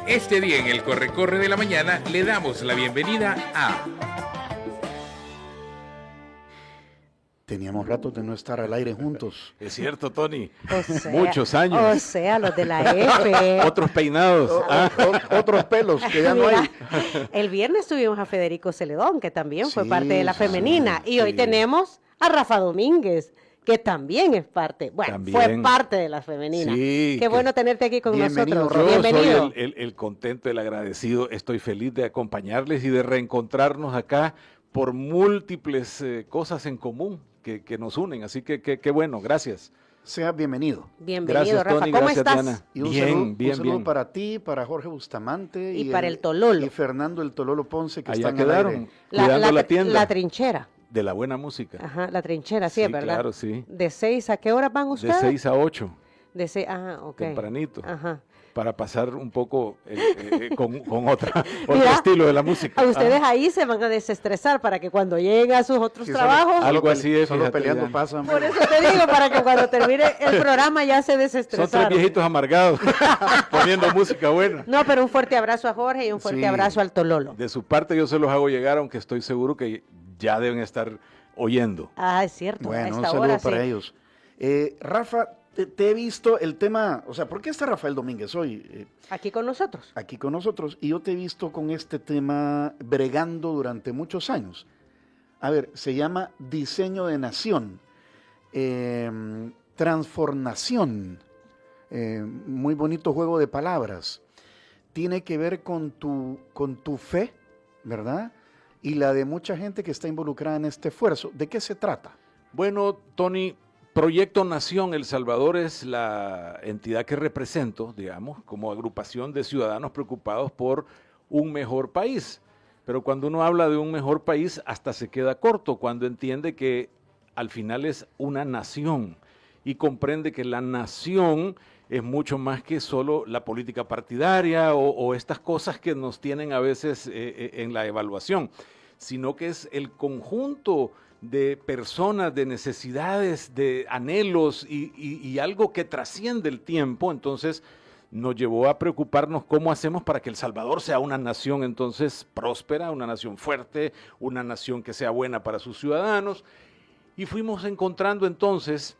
Este día en el Corre-Corre de la Mañana le damos la bienvenida a... Teníamos rato de no estar al aire juntos. Es cierto, Tony. Muchos años. O sea, los de la F. Otros peinados. Otros pelos que ya no hay. El viernes tuvimos a Federico Celedón, que también fue parte de la Sí, femenina. Y hoy tenemos a Rafa Domínguez, que también es parte. Bueno, También. fue parte de la femenina. Sí, Qué bueno tenerte aquí con Bienvenido, nosotros. Rafa. Yo Bienvenido. soy el contento, el agradecido. Estoy feliz de acompañarles y de reencontrarnos acá por múltiples cosas en común que nos unen. Así que qué bueno, gracias. Sea bienvenido. Bienvenido, Gracias, Rafa. Tony, ¿Cómo gracias, estás? Diana. Y un Bien, saludo bien. para ti, para Jorge Bustamante. Y para el Tololo. Y Fernando el Tololo Ponce, que Allá están al quedaron, aire. cuidando la tienda. La trinchera. De la buena música. Ajá, la trinchera, sí, Sí, es verdad. claro, sí. ¿De 6 a qué hora van De ustedes? 6 a 8, De 6, ajá, ok. tempranito. Ajá. Para pasar un poco con otro Mira, estilo de la música. A ustedes ahí se van a desestresar para que cuando lleguen a sus otros Sí, trabajos, Algo así es, Solo fíjate, peleando ya. pasan. por eso te digo, para que cuando termine el programa ya se Son desestresaron. 3 viejitos amargados poniendo música buena. No, pero un fuerte abrazo a Jorge y un fuerte Sí. abrazo al Tololo. De su parte yo se los hago llegar, aunque estoy seguro que ya deben estar oyendo. Ah, es cierto, a Bueno, un esta saludo hora para sí. ellos. Rafa, te he visto el tema, o sea, ¿por qué está Rafael Domínguez hoy Aquí con nosotros. aquí con nosotros? Y yo te he visto con este tema bregando durante muchos años. A ver, se llama diseño de nación, transformación, muy bonito juego de palabras. Tiene que ver con tu fe, ¿verdad? Y la de mucha gente que está involucrada en este esfuerzo. ¿De qué se trata? Bueno, Tony, Proyecto Nación El Salvador es la entidad que represento, digamos, como agrupación de ciudadanos preocupados por un mejor país. Pero cuando uno habla de un mejor país, hasta se queda corto cuando entiende que al final es una nación y comprende que la nación es mucho más que solo la política partidaria o estas cosas que nos tienen a veces en la evaluación, sino que es el conjunto de personas, de necesidades, de anhelos y algo que trasciende el tiempo. Entonces nos llevó a preocuparnos cómo hacemos para que El Salvador sea una nación entonces próspera, una nación fuerte, una nación que sea buena para sus ciudadanos. Y fuimos encontrando entonces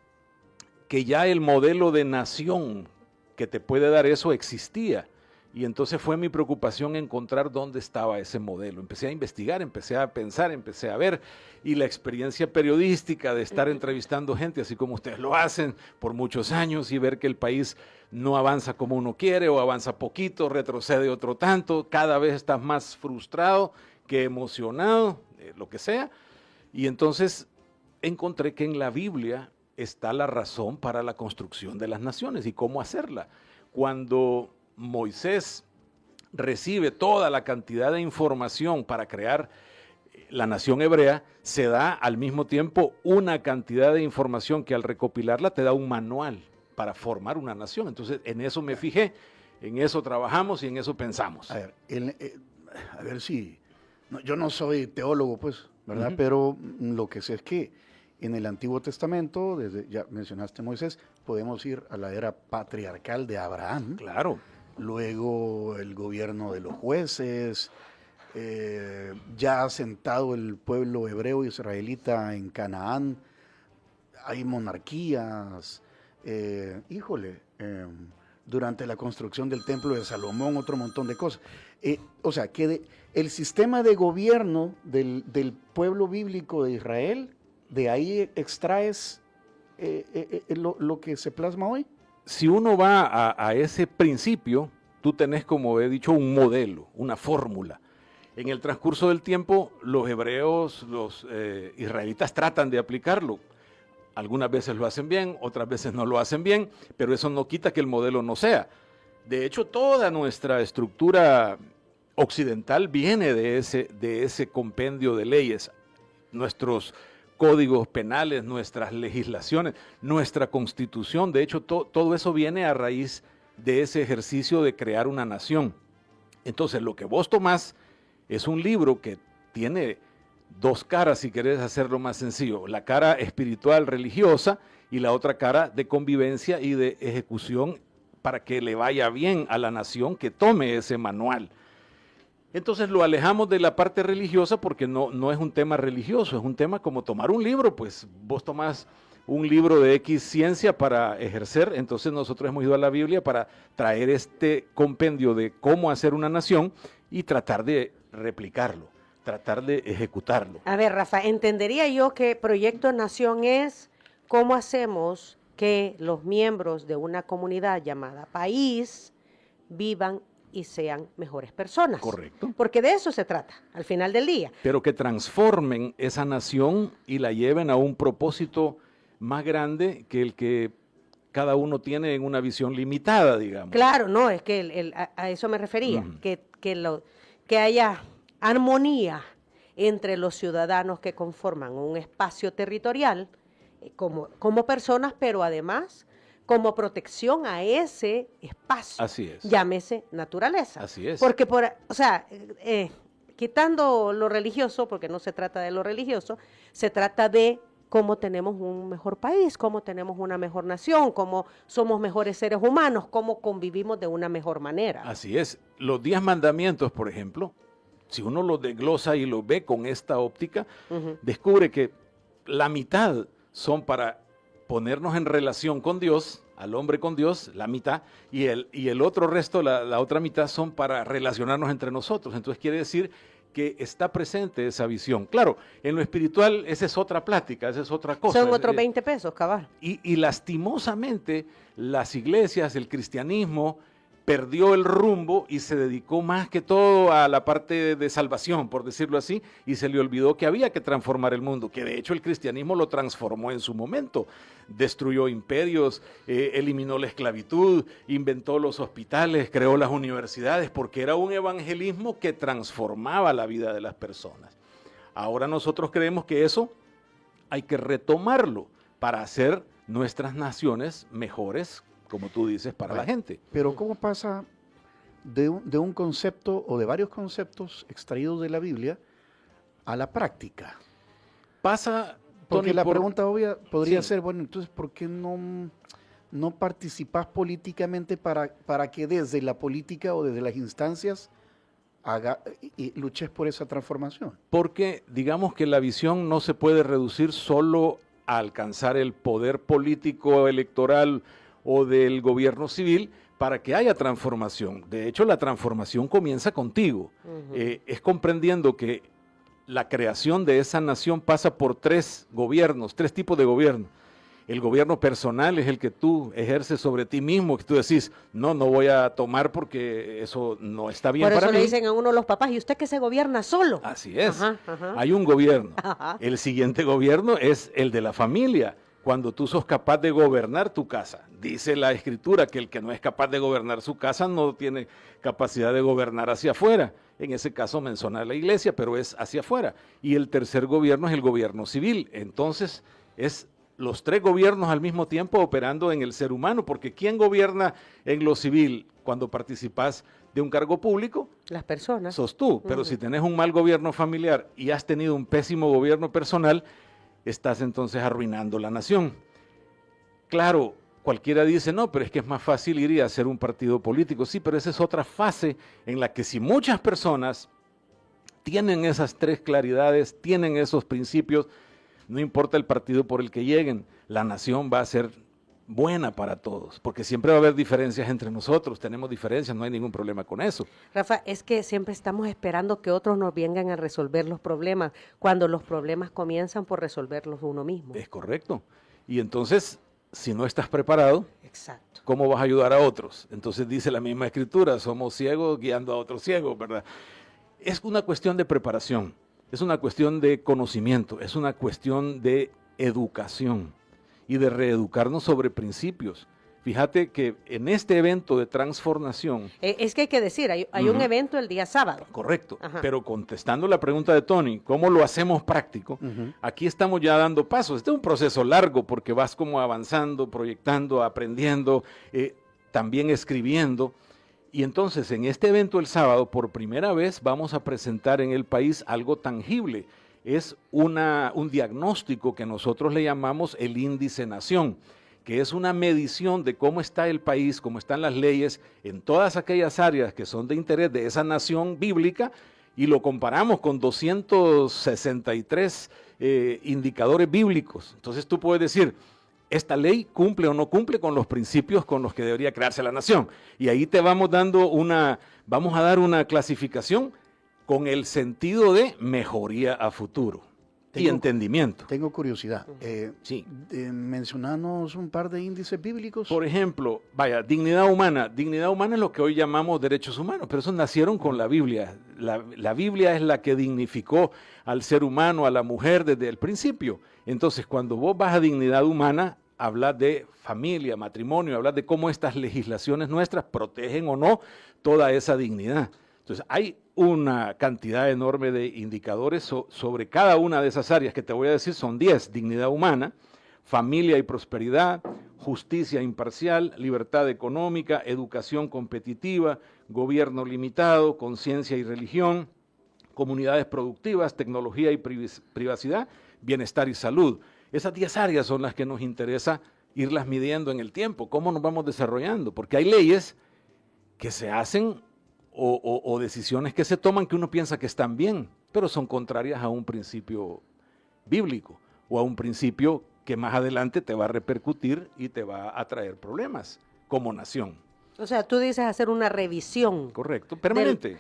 que ya el modelo de nación que te puede dar eso existía. Y entonces fue mi preocupación encontrar dónde estaba ese modelo. Empecé a investigar, empecé a pensar, empecé a ver, y la experiencia periodística de estar entrevistando gente, así como ustedes lo hacen por muchos años, y ver que el país no avanza como uno quiere, o avanza poquito, retrocede otro tanto, cada vez estás más frustrado que emocionado, lo que sea. Y entonces encontré que en la Biblia está la razón para la construcción de las naciones y cómo hacerla. Cuando Moisés recibe toda la cantidad de información para crear la nación hebrea, se da al mismo tiempo una cantidad de información que al recopilarla te da un manual para formar una nación. Entonces en eso me fijé, en eso trabajamos y en eso pensamos. A ver si... no, yo no soy teólogo, pues, ¿verdad? Pero lo que sé es que en el Antiguo Testamento, desde ya mencionaste Moisés, podemos ir a la era patriarcal de Abraham. Claro. Luego el gobierno de los jueces, ya asentado el pueblo hebreo israelita en Canaán, hay monarquías, durante la construcción del templo de Salomón, otro montón de cosas. O sea, que el sistema de gobierno del pueblo bíblico de Israel, de ahí extraes lo que se plasma hoy. Si uno va a ese principio, tú tenés, como he dicho, un modelo, una fórmula. En el transcurso del tiempo, los hebreos, los israelitas tratan de aplicarlo. Algunas veces lo hacen bien, otras veces no lo hacen bien, pero eso no quita que el modelo no sea. De hecho, toda nuestra estructura occidental viene de ese compendio de leyes. Nuestros códigos penales, nuestras legislaciones, nuestra constitución, de hecho todo eso viene a raíz de ese ejercicio de crear una nación. Entonces lo que vos tomás es un libro que tiene dos caras, si querés hacerlo más sencillo, la cara espiritual religiosa y la otra cara de convivencia y de ejecución para que le vaya bien a la nación que tome ese manual. Entonces lo alejamos de la parte religiosa porque no es un tema religioso, es un tema como tomar un libro, pues vos tomás un libro de X ciencia para ejercer, entonces nosotros hemos ido a la Biblia para traer este compendio de cómo hacer una nación y tratar de replicarlo, tratar de ejecutarlo. A ver, Rafa, entendería yo que Proyecto Nación es cómo hacemos que los miembros de una comunidad llamada país vivan y sean mejores personas. Correcto. Porque de eso se trata, al final del día. Pero que transformen esa nación y la lleven a un propósito más grande que el que cada uno tiene en una visión limitada, digamos. Claro, no, es que a eso me refería, que haya armonía entre los ciudadanos que conforman un espacio territorial como personas, pero además como protección a ese espacio. Así es. Llámese naturaleza. Así es. Porque, quitando lo religioso, porque no se trata de lo religioso, se trata de cómo tenemos un mejor país, cómo tenemos una mejor nación, cómo somos mejores seres humanos, cómo convivimos de una mejor manera. Así es. Los 10 mandamientos, por ejemplo, si uno los desglosa y los ve con esta óptica, descubre que la mitad son para ponernos en relación con Dios, al hombre con Dios, la mitad, y el otro resto, la otra mitad, son para relacionarnos entre nosotros. Entonces quiere decir que está presente esa visión. Claro, en lo espiritual esa es otra plática, esa es otra cosa. Son otros 20 pesos, cabal. Y lastimosamente las iglesias, el cristianismo, perdió el rumbo y se dedicó más que todo a la parte de salvación, por decirlo así, y se le olvidó que había que transformar el mundo, que de hecho el cristianismo lo transformó en su momento. Destruyó imperios, eliminó la esclavitud, inventó los hospitales, creó las universidades, porque era un evangelismo que transformaba la vida de las personas. Ahora nosotros creemos que eso hay que retomarlo para hacer nuestras naciones mejores, como tú dices, para la gente. Pero ¿cómo pasa de un concepto o de varios conceptos extraídos de la Biblia a la práctica? Pasa, Porque Tony, la pregunta obvia podría Sí. ser, bueno, entonces, ¿por qué no participas políticamente para que desde la política o desde las instancias luches por esa transformación? Porque digamos que la visión no se puede reducir solo a alcanzar el poder político electoral o del gobierno civil para que haya transformación. De hecho, la transformación comienza contigo. Es comprendiendo que la creación de esa nación pasa por 3 gobiernos, 3 tipos de gobierno. El gobierno personal es el que tú ejerces sobre ti mismo, que tú decís, no voy a tomar porque eso no está bien Por para eso mí. le dicen a uno los papás, ¿y usted que se gobierna solo? Así es. Ajá, ajá. Hay un gobierno. Ajá. El siguiente gobierno es el de la familia, cuando tú sos capaz de gobernar tu casa. Dice la Escritura que el que no es capaz de gobernar su casa no tiene capacidad de gobernar hacia afuera. En ese caso menciona la iglesia, pero es hacia afuera. Y el tercer gobierno es el gobierno civil. Entonces, es los 3 gobiernos al mismo tiempo operando en el ser humano, porque ¿quién gobierna en lo civil cuando participas de un cargo público? Las personas. Sos tú, pero si tenés un mal gobierno familiar y has tenido un pésimo gobierno personal, estás entonces arruinando la nación. Claro, cualquiera dice, no, pero es que es más fácil ir y hacer un partido político. Sí, pero esa es otra fase en la que si muchas personas tienen esas 3 claridades, tienen esos principios, no importa el partido por el que lleguen, la nación va a ser buena para todos, porque siempre va a haber diferencias entre nosotros, tenemos diferencias, no hay ningún problema con eso. Rafa, es que siempre estamos esperando que otros nos vengan a resolver los problemas, cuando los problemas comienzan por resolverlos uno mismo. Es correcto. Y entonces, si no estás preparado, Exacto. ¿cómo vas a ayudar a otros? Entonces dice la misma Escritura, somos ciegos guiando a otros ciegos, ¿verdad? Es una cuestión de preparación, es una cuestión de conocimiento, es una cuestión de educación y de reeducarnos sobre principios. Fíjate que en este evento de transformación... Es que hay que decir, hay un evento el día sábado. Correcto, Ajá. pero contestando la pregunta de Tony, ¿cómo lo hacemos práctico? Aquí estamos ya dando pasos. Este es un proceso largo porque vas como avanzando, proyectando, aprendiendo, también escribiendo. Y entonces en este evento el sábado, por primera vez, vamos a presentar en el país algo tangible. Es un diagnóstico que nosotros le llamamos el índice nación, que es una medición de cómo está el país, cómo están las leyes en todas aquellas áreas que son de interés de esa nación bíblica, y lo comparamos con 263 indicadores bíblicos. Entonces tú puedes decir, esta ley cumple o no cumple con los principios con los que debería crearse la nación. Y ahí te vamos a dar una clasificación con el sentido de mejoría a futuro y entendimiento. Tengo curiosidad. Sí. Mencionanos un par de índices bíblicos. Por ejemplo, dignidad humana. Dignidad humana es lo que hoy llamamos derechos humanos, pero esos nacieron con la Biblia. La Biblia es la que dignificó al ser humano, a la mujer desde el principio. Entonces, cuando vos vas a dignidad humana, hablas de familia, matrimonio, hablas de cómo estas legislaciones nuestras protegen o no toda esa dignidad. Entonces, hay una cantidad enorme de indicadores sobre cada una de esas áreas que te voy a decir, son 10: dignidad humana, familia y prosperidad, justicia imparcial, libertad económica, educación competitiva, gobierno limitado, conciencia y religión, comunidades productivas, tecnología y privacidad, bienestar y salud. Esas 10 áreas son las que nos interesa irlas midiendo en el tiempo, cómo nos vamos desarrollando, porque hay leyes que se hacen o decisiones que se toman que uno piensa que están bien, pero son contrarias a un principio bíblico o a un principio que más adelante te va a repercutir y te va a traer problemas como nación. O sea, tú dices hacer una revisión. Correcto, permanente.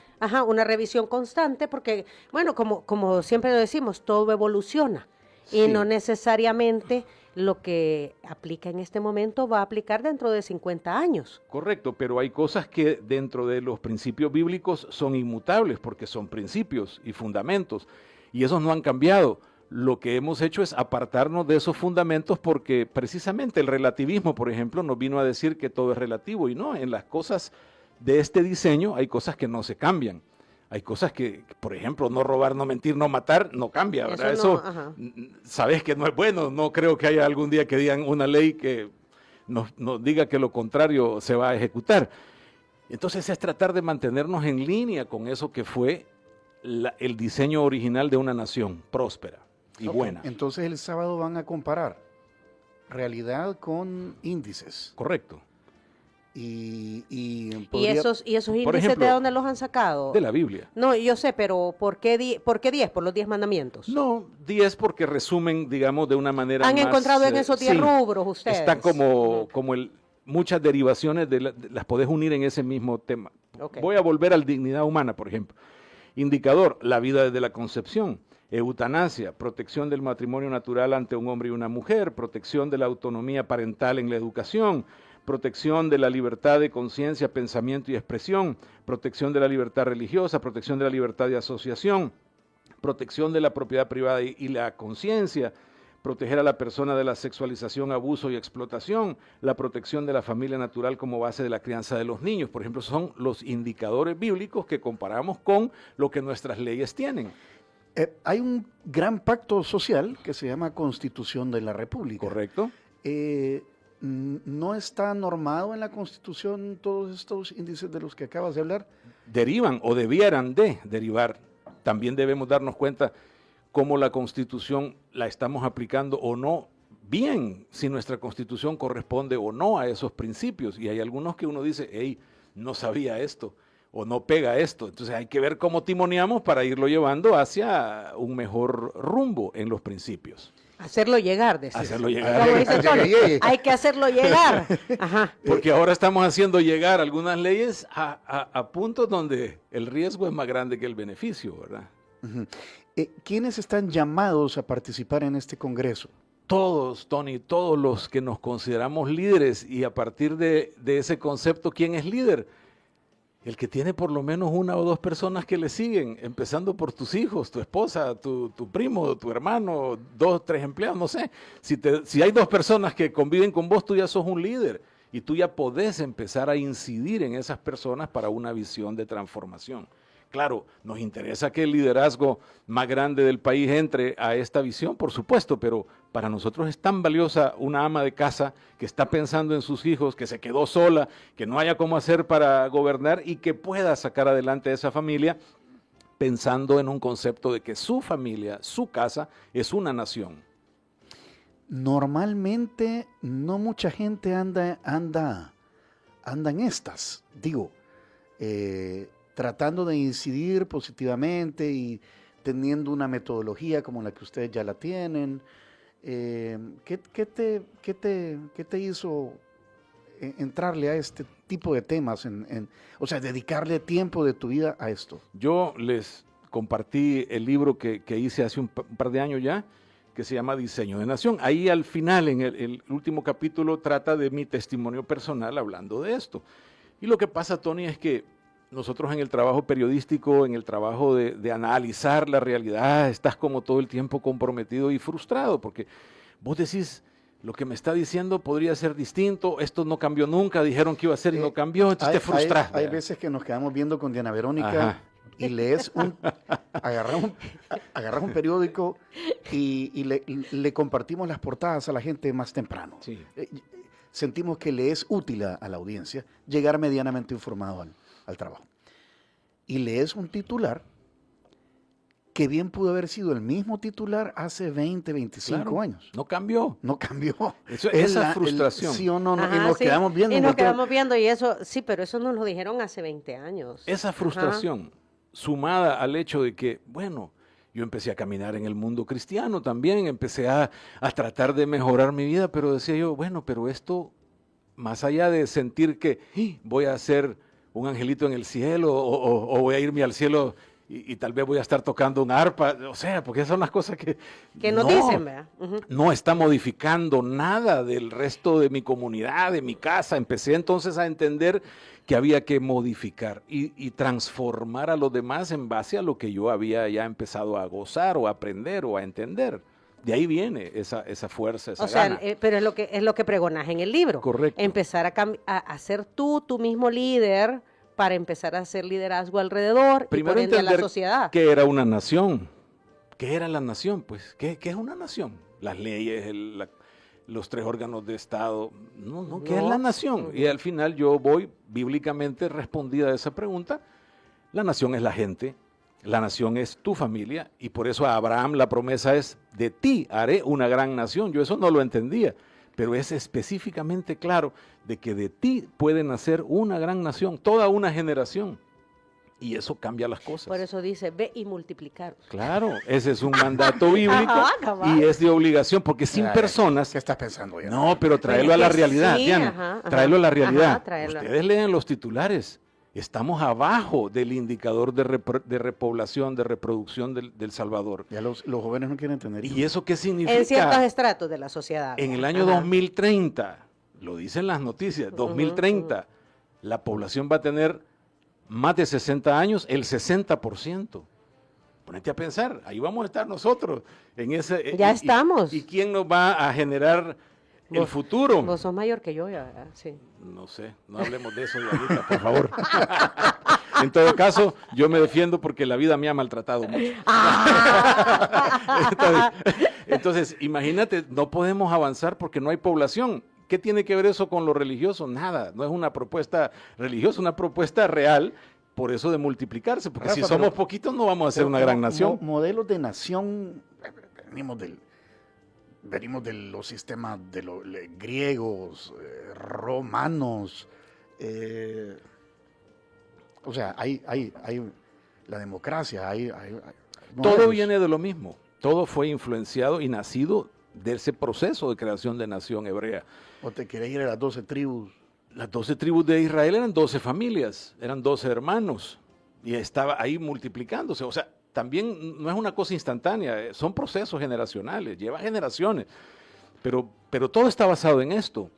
Una revisión constante, porque, bueno, como siempre lo decimos, todo evoluciona. Y Sí. no necesariamente lo que aplica en este momento va a aplicar dentro de 50 años. Correcto, pero hay cosas que dentro de los principios bíblicos son inmutables porque son principios y fundamentos y esos no han cambiado. Lo que hemos hecho es apartarnos de esos fundamentos porque precisamente el relativismo, por ejemplo, nos vino a decir que todo es relativo y no, en las cosas de este diseño hay cosas que no se cambian. Hay cosas que, por ejemplo, no robar, no mentir, no matar, no cambia, ¿verdad? Eso sabes que no es bueno. No creo que haya algún día que digan una ley que nos diga que lo contrario se va a ejecutar. Entonces es tratar de mantenernos en línea con eso que fue el diseño original de una nación próspera y buena. Entonces el sábado van a comparar realidad con índices. Correcto. Y ¿Y esos índices ejemplo, de dónde los han sacado? De la Biblia. No, yo sé, pero ¿por qué 10? ¿Por los 10 mandamientos? No, 10 porque resumen, digamos, de una manera ¿Han más, encontrado en esos 10 sí, rubros ustedes? Está como muchas derivaciones, las podés unir en ese mismo tema. Okay. Voy a volver al dignidad humana, por ejemplo. Indicador, la vida desde la concepción. Eutanasia, protección del matrimonio natural ante un hombre y una mujer, protección de la autonomía parental en la educación, protección de la libertad de conciencia, pensamiento y expresión, protección de la libertad religiosa, protección de la libertad de asociación, protección de la propiedad privada y la conciencia, proteger a la persona de la sexualización, abuso y explotación, la protección de la familia natural como base de la crianza de los niños. Por ejemplo, son los indicadores bíblicos que comparamos con lo que nuestras leyes tienen. Hay un gran pacto social que se llama Constitución de la República. ¿Correcto? ¿No está normado en la Constitución todos estos índices de los que acabas de hablar? Derivan o debieran de derivar. También debemos darnos cuenta cómo la Constitución la estamos aplicando o no bien, si nuestra Constitución corresponde o no a esos principios. Y hay algunos que uno dice, hey, no sabía esto o no pega esto. Entonces hay que ver cómo timoneamos para irlo llevando hacia un mejor rumbo en los principos. Hacerlo llegar, decís. Hacerlo llegar. Como dice Tony, hay que hacerlo llegar. Ajá. Porque ahora estamos haciendo llegar algunas leyes a puntos donde el riesgo es más grande que el beneficio, ¿verdad? Uh-huh. ¿Quiénes están llamados a participar en este congreso? Todos, Tony, todos los que nos consideramos líderes, y a partir de ese concepto, ¿quién es líder? El que tiene por lo menos una o dos personas que le siguen, empezando por tus hijos, tu esposa, tu primo, tu hermano, 2, 3 empleados, no sé. Si hay 2 personas que conviven con vos, tú ya sos un líder y tú ya podés empezar a incidir en esas personas para una visión de transformación. Claro, nos interesa que el liderazgo más grande del país entre a esta visión, por supuesto, pero para nosotros es tan valiosa una ama de casa que está pensando en sus hijos, que se quedó sola, que no haya cómo hacer para gobernar y que pueda sacar adelante a esa familia pensando en un concepto de que su familia, su casa, es una nación. normalmente no mucha gente anda en estas, digo, tratando de incidir positivamente y teniendo una metodología como la que ustedes ya la tienen. ¿Qué te hizo entrarle a este tipo de temas, o sea, dedicarle tiempo de tu vida a esto? Yo les compartí el libro que hice hace un par de años ya, que se llama Diseño de Nación. Ahí al final, en el último capítulo, trata de mi testimonio personal hablando de esto. Y lo que pasa, Tony, es que nosotros en el trabajo periodístico, en el trabajo de analizar la realidad, estás como todo el tiempo comprometido y frustrado, porque vos decís, lo que me está diciendo podría ser distinto, esto no cambió nunca, dijeron que iba a ser y no cambió, entonces te frustras. Hay veces que nos quedamos viendo con Diana Verónica. Ajá. Y lees agarras un periódico y le compartimos las portadas a la gente más temprano. Sí. Sentimos que le es útil a la audiencia llegar medianamente informado al trabajo. Y lees un titular que bien pudo haber sido el mismo titular hace 20, 25 años. No cambió. No cambió. Esa frustración. Sí o no, Ajá, y nos sí. quedamos viendo. Y nos quedamos viendo, y eso, sí, pero eso nos lo dijeron hace 20 años. Esa frustración, sumada al hecho de que, bueno, yo empecé a caminar en el mundo cristiano también, empecé a tratar de mejorar mi vida, pero decía yo, bueno, pero esto, más allá de sentir que voy a ser un angelito en el cielo o voy a irme al cielo y tal vez voy a estar tocando un arpa, o sea, porque esas son las cosas que nos dicen, ¿verdad? No está modificando nada del resto de mi comunidad, de mi casa. Empecé entonces a entender que había que modificar y transformar a los demás en base a lo que yo había ya empezado a gozar o a aprender o a entender. De ahí viene esa fuerza, esa gana. Pero es lo que pregonas en el libro. Correcto. Empezar a ser tú mismo líder para empezar a hacer liderazgo alrededor Primero y por ende a la entender sociedad. qué era una nación. ¿Qué era la nación? Pues, ¿qué es una nación? Las leyes, los 3 órganos de Estado. No, ¿qué es la nación? Y al final yo voy, bíblicamente respondida a esa pregunta, la nación es la gente, la nación es tu familia, y por eso a Abraham la promesa es, de ti haré una gran nación. Yo eso no lo entendía, pero es específicamente claro de que de ti puede nacer una gran nación, toda una generación. Y eso cambia las cosas. Por eso dice, ve y multiplicar. Claro, ese es un mandato bíblico cabal. y es de obligación, porque sin personas... ¿Qué estás pensando ya? No, pero tráelo a la realidad, sí, Diana. Tráelo a la realidad. Traerlo. Ustedes leen los titulares. Estamos abajo del indicador de repoblación, de reproducción del Salvador. Ya los jóvenes no quieren entender eso. ¿Y eso qué significa? En ciertos estratos de la sociedad. En el año 2030, lo dicen las noticias, 2030, la población va a tener más de 60 años, el 60%. Ponete a pensar, ahí vamos a estar nosotros. Ya estamos. ¿Y quién nos va a generar el futuro? Vos sos mayor que yo, ya, ¿verdad? Sí. No sé, no hablemos de eso ahorita, por favor. En todo caso, yo me defiendo porque la vida me ha maltratado mucho. Entonces, imagínate, no podemos avanzar porque no hay población. ¿Qué tiene que ver eso con lo religioso? Nada, no es una propuesta religiosa, una propuesta real, por eso de multiplicarse, porque Rafa, si somos poquitos no vamos a ser una gran nación. Modelos de nación, venimos de los sistemas de los griegos, romanos, o sea, hay la democracia, hay Todo modelos. viene de lo mismo, todo fue influenciado y nacido de ese proceso de creación de nación hebrea. ¿O te querés ir a las 12 tribus? Las 12 tribus de Israel eran 12 familias, eran 12 hermanos, y estaba ahí multiplicándose. O sea, también no es una cosa instantánea, son procesos generacionales, lleva generaciones, pero todo está basado en esto.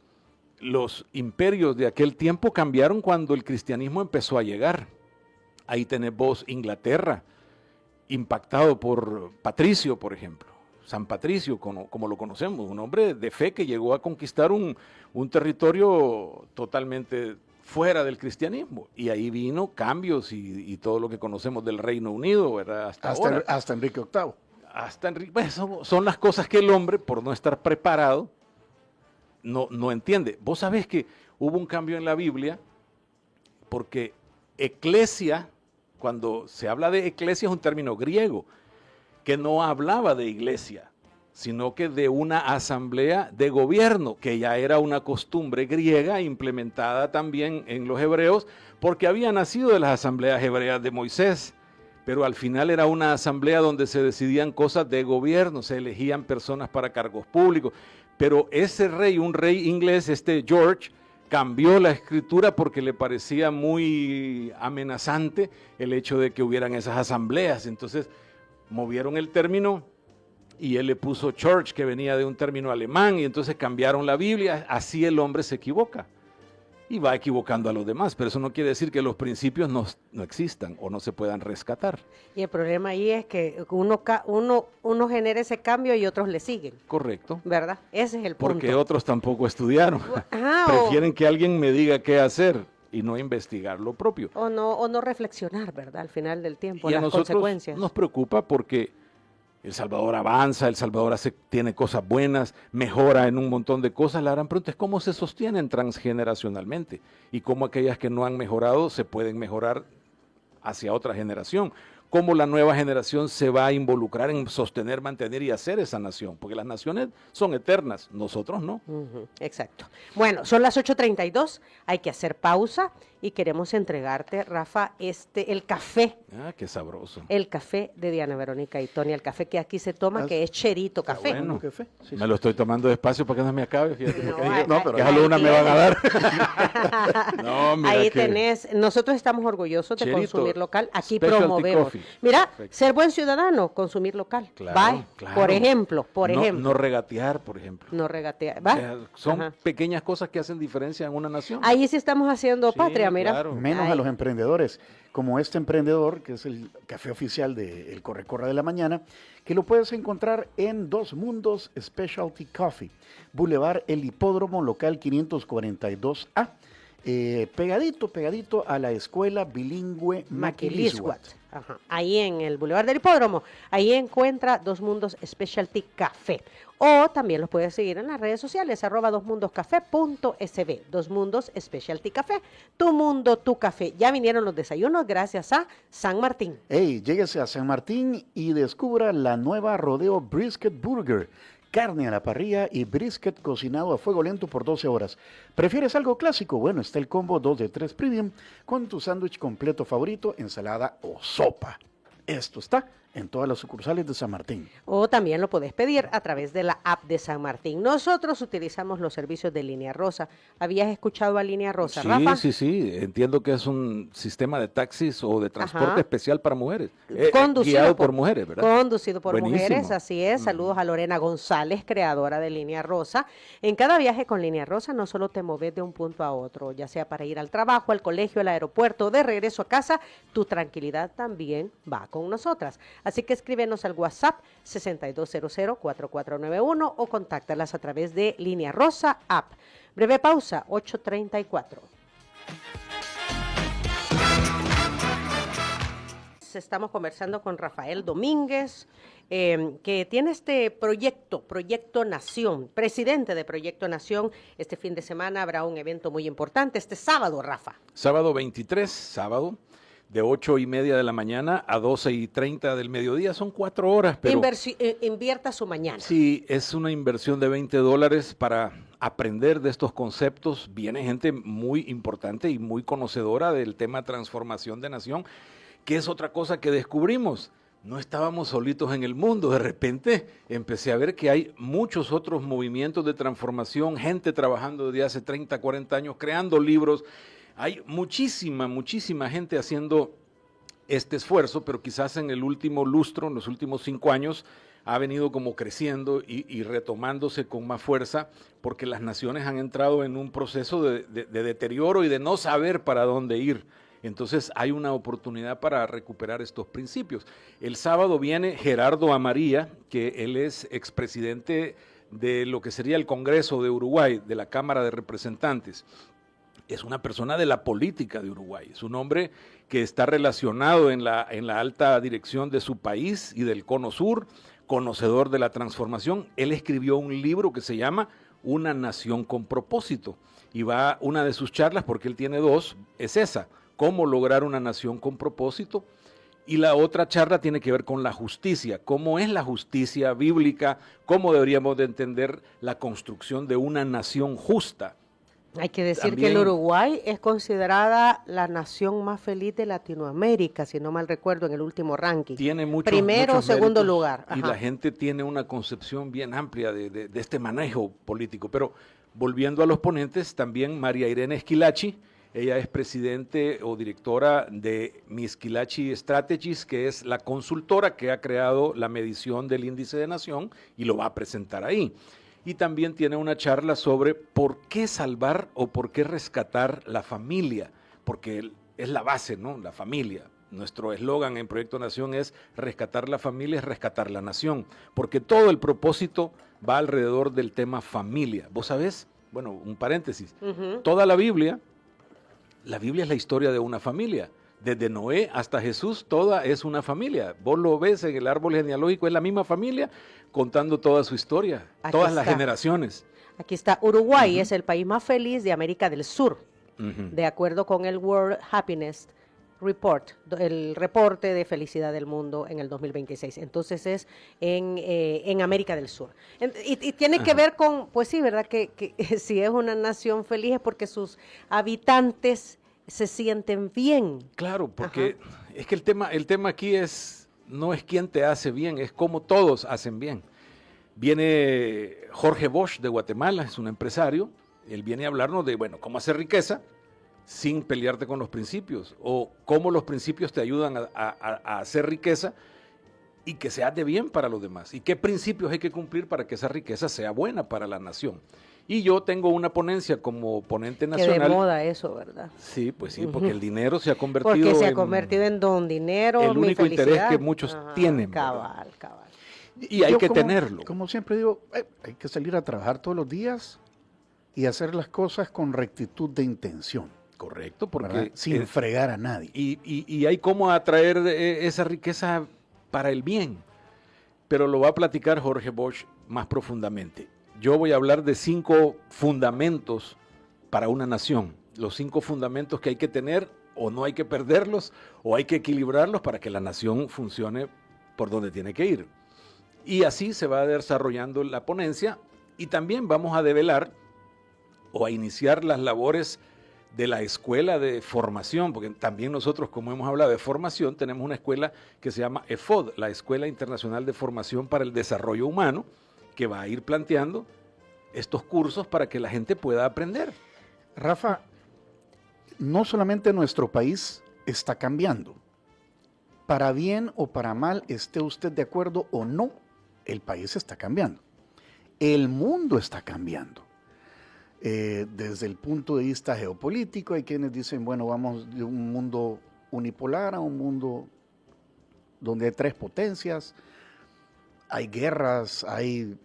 Los imperios de aquel tiempo cambiaron cuando el cristianismo empezó a llegar. Ahí tenés vos Inglaterra, impactado por Patricio, por ejemplo. San Patricio, como lo conocemos, un hombre de fe que llegó a conquistar un territorio totalmente fuera del cristianismo. Y ahí vino cambios y todo lo que conocemos del Reino Unido, ¿verdad? Hasta Enrique VIII. Hasta Enrique, bueno, son las cosas que el hombre, por no estar preparado, no entiende. Vos sabés que hubo un cambio en la Biblia, porque eclesia, cuando se habla de eclesia es un término griego, que no hablaba de iglesia, sino que de una asamblea de gobierno, que ya era una costumbre griega implementada también en los hebreos, porque había nacido de las asambleas hebreas de Moisés, pero al final era una asamblea donde se decidían cosas de gobierno, se elegían personas para cargos públicos, pero ese rey, un rey inglés, George, cambió la escritura porque le parecía muy amenazante el hecho de que hubieran esas asambleas, entonces movieron el término y él le puso church, que venía de un término alemán, y entonces cambiaron la Biblia. Así el hombre se equivoca y va equivocando a los demás, pero eso no quiere decir que los principios no existan o no se puedan rescatar. Y el problema ahí es que uno genera ese cambio y otros le siguen. Correcto. ¿Verdad? Ese es el punto. Porque otros tampoco estudiaron. Prefieren que alguien me diga qué hacer y no investigar lo propio. O no reflexionar, ¿verdad? Al final del tiempo, Y a las nosotros consecuencias. nos preocupa porque El Salvador avanza, El Salvador tiene cosas buenas, mejora en un montón de cosas. La gran pregunta es cómo se sostienen transgeneracionalmente y cómo aquellas que no han mejorado se pueden mejorar hacia otra generación. Cómo la nueva generación se va a involucrar en sostener, mantener y hacer esa nación, porque las naciones son eternas, nosotros no. Exacto. Bueno, son las 8:32, hay que hacer pausa y queremos entregarte, Rafa, el café. Ah, qué sabroso. El café de Diana Verónica y Tony, el café que aquí se toma, que es Cherito Café. Bueno. Café. Sí, Me lo estoy tomando despacio para que no me acabe, fíjate. No, porque dije, no, pero que solo una me van a dar. No, mira ahí que- tenés, nosotros estamos orgullosos de Cherito, consumir local, aquí Specialty promovemos. Coffee. Mira, Perfecto. ser buen ciudadano, consumir local. Claro, Bye. claro. Por ejemplo. No regatear, por ejemplo. No regatear. O ¿Va? sea, son Ajá. pequeñas cosas que hacen diferencia en una nación. Ahí sí estamos haciendo Sí, patria, mira. claro. Menos Ay. a los emprendedores, como este emprendedor, que es el café oficial del Corre-Corre de la Mañana, que lo puedes encontrar en Dos Mundos Specialty Coffee, Boulevard El Hipódromo, local 542A, pegadito a la escuela bilingüe Maquilisguat. Ajá. Ahí en el Boulevard del Hipódromo, ahí encuentra Dos Mundos Specialty Café. O también los puedes seguir en las redes sociales, @dosmundoscafé.sb, Dos Mundos Specialty Café, tu mundo, tu café. Ya vinieron los desayunos gracias a San Martín. Hey, lléguese a San Martín y descubra la nueva Rodeo Brisket Burger. Carne a la parrilla y brisket cocinado a fuego lento por 12 horas. ¿Prefieres algo clásico? Bueno, está el combo 2 de 3 Premium con tu sándwich completo favorito, ensalada o sopa. Esto está en todas las sucursales de San Martín. O también lo podés pedir a través de la app de San Martín. Nosotros utilizamos los servicios de Línea Rosa. ¿Habías escuchado a Línea Rosa, Sí, Rafa? sí. Entiendo que es un sistema de taxis o de transporte Ajá. especial para mujeres. Conducido Guiado por mujeres, ¿verdad? Conducido por Buenísimo. mujeres, así es. Saludos a Lorena González, creadora de Línea Rosa. En cada viaje con Línea Rosa no solo te moves de un punto a otro, ya sea para ir al trabajo, al colegio, al aeropuerto, de regreso a casa, tu tranquilidad también va con nosotras. Así que escríbenos al WhatsApp 6200-4491 o contáctalas a través de Línea Rosa App. Breve pausa, 8:34. Estamos conversando con Rafael Domínguez, que tiene este Proyecto Nación, presidente de Proyecto Nación. Este fin de semana habrá un evento muy importante, este sábado, Rafa. Sábado 23, sábado, de 8:30 de la mañana a 12:30 del mediodía. Son 4 horas, pero Invierta su mañana. sí, es una inversión de $20 para aprender de estos conceptos. Viene gente muy importante y muy conocedora del tema transformación de nación, que es otra cosa que descubrimos. No estábamos solitos en el mundo. De repente empecé a ver que hay muchos otros movimientos de transformación, gente trabajando desde hace 30, 40 años, creando libros. Hay muchísima gente haciendo este esfuerzo, pero quizás en el último lustro, en los últimos 5 años, ha venido como creciendo y retomándose con más fuerza, porque las naciones han entrado en un proceso de deterioro y de no saber para dónde ir. Entonces hay una oportunidad para recuperar estos principios. El sábado viene Gerardo Amarilla, que él es expresidente de lo que sería el Congreso de Uruguay, de la Cámara de Representantes. Es una persona de la política de Uruguay, es un hombre que está relacionado en la alta dirección de su país y del Cono Sur, conocedor de la transformación. Él escribió un libro que se llama Una Nación con Propósito, y una de sus charlas, porque él tiene 2, es esa: cómo lograr una nación con propósito Y la otra charla tiene que ver con la justicia, cómo es la justicia bíblica, cómo deberíamos de entender la construcción de una nación justa. Hay que decir También, que el Uruguay es considerada la nación más feliz de Latinoamérica, si no mal recuerdo, en el último ranking. Tiene muchos, Primero o muchos segundo méritos, lugar. y Ajá. la gente tiene una concepción bien amplia de este manejo político. Pero volviendo a los ponentes, también María Irene Esquilachi, ella es presidente o directora de Esquilachi Strategies, que es la consultora que ha creado la medición del índice de nación y lo va a presentar ahí. Y también tiene una charla sobre por qué salvar o por qué rescatar la familia, porque es la base, ¿no? La familia. Nuestro eslogan en Proyecto Nación es rescatar la familia, es rescatar la nación, porque todo el propósito va alrededor del tema familia. ¿Vos sabés? Bueno, un paréntesis. Toda la Biblia es la historia de una familia. Desde Noé hasta Jesús, toda es una familia. Vos lo ves en el árbol genealógico, es la misma familia contando toda su historia, Aquí todas las está. generaciones. Aquí está, Uruguay es el país más feliz de América del Sur, de acuerdo con el World Happiness Report, el reporte de felicidad del mundo en el 2026. Entonces es en América del Sur. Y tiene que ver con, pues sí, ¿verdad? Que si es una nación feliz es porque sus habitantes se sienten bien. Claro, porque es que el tema aquí no es quién te hace bien, es cómo todos hacen bien. Viene Jorge Bosch de Guatemala, es un empresario, él viene a hablarnos de, bueno, cómo hacer riqueza sin pelearte con los principios, o cómo los principios te ayudan a hacer riqueza y que sea de bien para los demás, y qué principios hay que cumplir para que esa riqueza sea buena para la nación. Y yo tengo una ponencia como ponente Que nacional. de moda eso, ¿verdad? Sí, pues sí, porque el dinero se ha convertido Porque se ha convertido en don dinero, el mi único interés felicidad. que muchos tienen, ¿verdad? Cabal, cabal. Y hay Yo que tenerlo. Como siempre digo, hay que salir a trabajar todos los días y hacer las cosas con rectitud de intención. Correcto, ¿verdad? porque Sin fregar a nadie. y hay cómo atraer esa riqueza para el bien. Pero lo va a platicar Jorge Bosch más profundamente. Yo voy a hablar de 5 fundamentos para una nación. Los 5 fundamentos que hay que tener, o no hay que perderlos, o hay que equilibrarlos para que la nación funcione por donde tiene que ir. Y así se va desarrollando la ponencia, y también vamos a develar o a iniciar las labores de la escuela de formación, porque también nosotros, como hemos hablado de formación, tenemos una escuela que se llama EFOD, la Escuela Internacional de Formación para el Desarrollo Humano, que va a ir planteando estos cursos para que la gente pueda aprender. Rafa, no solamente nuestro país está cambiando. Para bien o para mal, esté usted de acuerdo o no, el país está cambiando. El mundo está cambiando. Desde el punto de vista geopolítico, hay quienes dicen, bueno, vamos de un mundo unipolar a un mundo donde hay 3 potencias, hay guerras, hay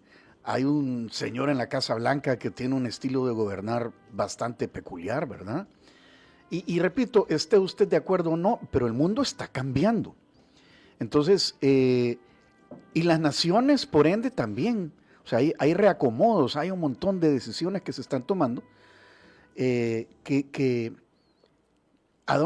un señor en la Casa Blanca que tiene un estilo de gobernar bastante peculiar, ¿verdad? Y repito, esté usted de acuerdo o no, pero el mundo está cambiando. Entonces, y las naciones, por ende, también. O sea, hay reacomodos, hay un montón de decisiones que se están tomando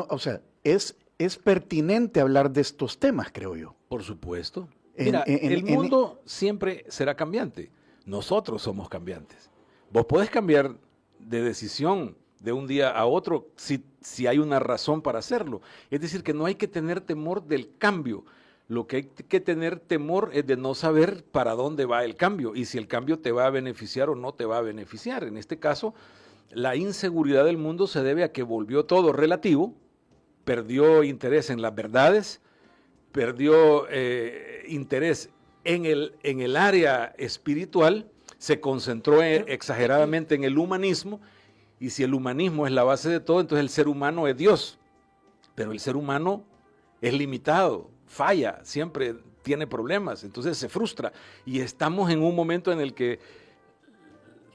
o sea, es pertinente hablar de estos temas, creo yo. Por supuesto. Mira, el mundo siempre será cambiante. Nosotros somos cambiantes. Vos podés cambiar de decisión de un día a otro si hay una razón para hacerlo. Es decir, que no hay que tener temor del cambio. Lo que hay que tener temor es de no saber para dónde va el cambio y si el cambio te va a beneficiar o no te va a beneficiar. En este caso, la inseguridad del mundo se debe a que volvió todo relativo, perdió interés en las verdades, perdió interés en el área espiritual, se concentró exageradamente en el humanismo, y si el humanismo es la base de todo, entonces el ser humano es Dios. Pero el ser humano es limitado, falla, siempre tiene problemas, entonces se frustra. Y estamos en un momento en el que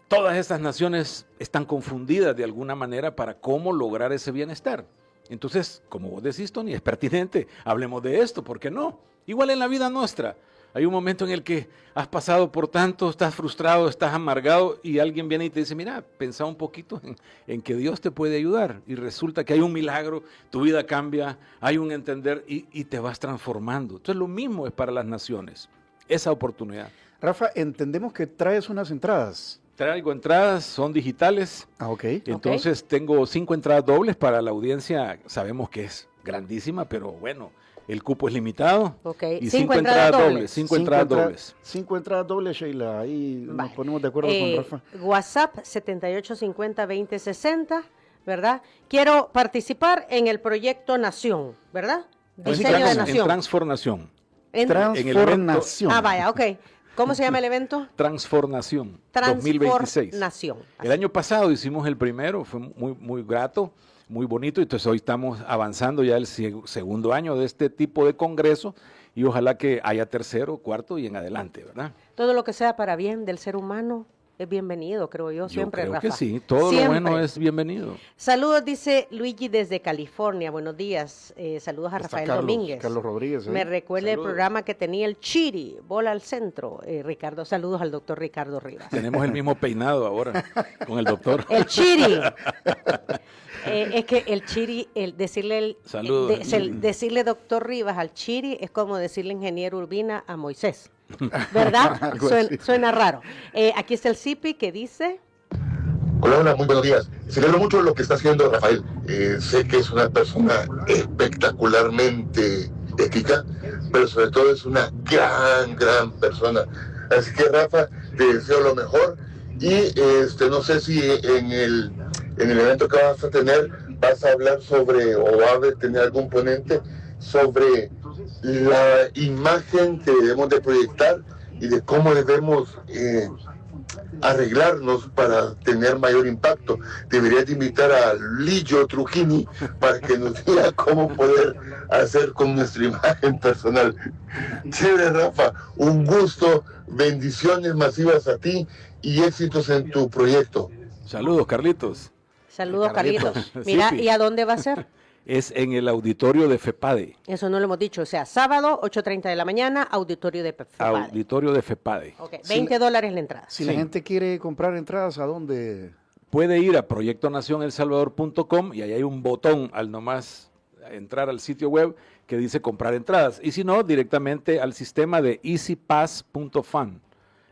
todas estas naciones están confundidas de alguna manera para cómo lograr ese bienestar. Entonces, como vos decís, Tony, es pertinente, hablemos de esto, ¿por qué no? Igual en la vida nuestra, Hay un momento en el que has pasado por tanto, estás frustrado, estás amargado y alguien viene y te dice, mira, pensá un poquito en que Dios te puede ayudar. Y resulta que hay un milagro, tu vida cambia, hay un entender y te vas transformando. Entonces lo mismo es para las naciones, esa oportunidad. Rafa, entendemos que traes unas entradas. Traigo entradas, son digitales. Ah, ok. Entonces tengo 5 entradas dobles para la audiencia. Sabemos que es grandísima, pero bueno, el cupo es limitado. Ok. Y 5 entradas dobles. 5 entradas dobles. 5 entradas dobles, Sheila. Ahí nos Vale. ponemos de acuerdo con Rafa. WhatsApp 7850-2060, ¿verdad? Quiero participar en el proyecto Nación, ¿verdad? Diseño de En Nación. Transformación. Transformación. Vaya, ok. ¿Cómo se llama el evento? Transformación 2026. Transformación. El año pasado hicimos el primero, fue muy, muy grato, muy bonito. Entonces hoy estamos avanzando ya el segundo año de este tipo de congreso y ojalá que haya tercero, cuarto y en adelante, ¿verdad? Todo lo que sea para bien del ser humano es bienvenido, creo yo, siempre, creo Rafa. que sí, todo Siempre. lo bueno es bienvenido. Saludos, dice Luigi desde California. Buenos días. Saludos a Está Rafael Carlos, Domínguez. Carlos Rodríguez. Me recuerda Saludos. el programa que tenía el Chiri, Bola al Centro. Ricardo, saludos al doctor Ricardo Rivas. Tenemos el mismo peinado ahora con el doctor. El Chiri. Es que el Chiri, Saludos. decirle doctor Rivas al Chiri es como decirle ingeniero Urbina a Moisés. ¿Verdad? Algo así. Suena raro. Aquí está el Zipi que dice... Hola, muy buenos días. Celebro mucho lo que está haciendo Rafael. Sé que es una persona espectacularmente ética, pero sobre todo es una gran persona. Así que Rafa, te deseo lo mejor y no sé si en el evento que vas a tener vas a hablar sobre o va a tener algún ponente sobre la imagen que debemos de proyectar y de cómo debemos arreglarnos para tener mayor impacto. Deberías de invitar a Lillo Trujini para que nos diga cómo poder hacer con nuestra imagen personal. Chévere, Rafa, un gusto, bendiciones masivas a ti y éxitos en tu proyecto. Saludos, Carlitos. Saludos, Carlitos. Carlitos. Mira, Zipi. ¿y a dónde va a ser? Es en el auditorio de FEPADE. Eso no lo hemos dicho. O sea, sábado, 8:30 de la mañana, auditorio de FEPADE. Auditorio de FEPADE. Ok, $20 la entrada. Si la gente quiere comprar entradas, ¿a dónde? Puede ir a proyectonacionelsalvador.com y ahí hay un botón al nomás entrar al sitio web que dice comprar entradas. Y si no, directamente al sistema de easypass.fan.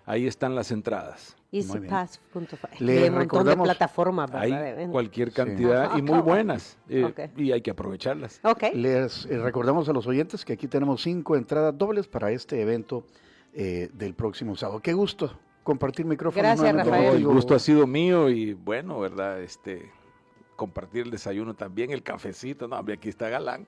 Ahí están las entradas. Easypass.com. Le Hay un montón de recordamos- plataformas, ¿verdad? Hay de eventos. cualquier cantidad y muy buenas. Ok. Y hay que aprovecharlas. Ok. Les recordamos a los oyentes que aquí tenemos 5 entradas dobles para este evento del próximo sábado. Qué gusto compartir micrófono. Gracias, nuevamente Rafael. El contigo. gusto ha sido mío y bueno, ¿verdad? Compartir el desayuno también, el cafecito. No, hombre, aquí está galán.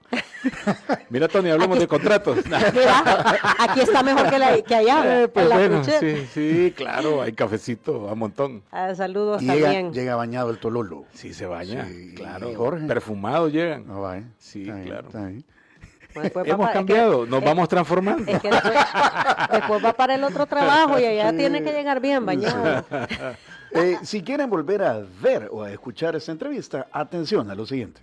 Mira, Tony, hablemos de contratos. Mira, aquí está mejor que allá. Pues en la bueno, Puchet. sí, claro, hay cafecito a montón. Saludos Y también. llega bañado el Tololo. Sí, se baña, Sí, claro. y Jorge. Perfumados llegan. No va, ¿eh? Sí, Está bien, claro. está bien. Bueno, después va Hemos para- cambiado, nos vamos transformando. Es que después va para el otro trabajo y allá tiene que llegar bien bañado. Si quieren volver a ver o a escuchar esta entrevista, atención a lo siguiente.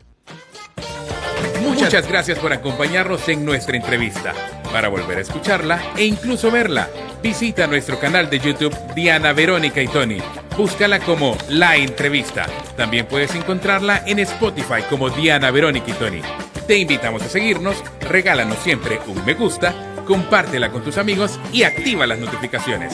Muchas gracias por acompañarnos en nuestra entrevista. Para volver a escucharla e incluso verla, visita nuestro canal de YouTube Diana Verónica y Tony. Búscala como La Entrevista. También puedes encontrarla en Spotify como Diana Verónica y Tony. Te invitamos a seguirnos, regálanos siempre un me gusta, compártela con tus amigos y activa las notificaciones.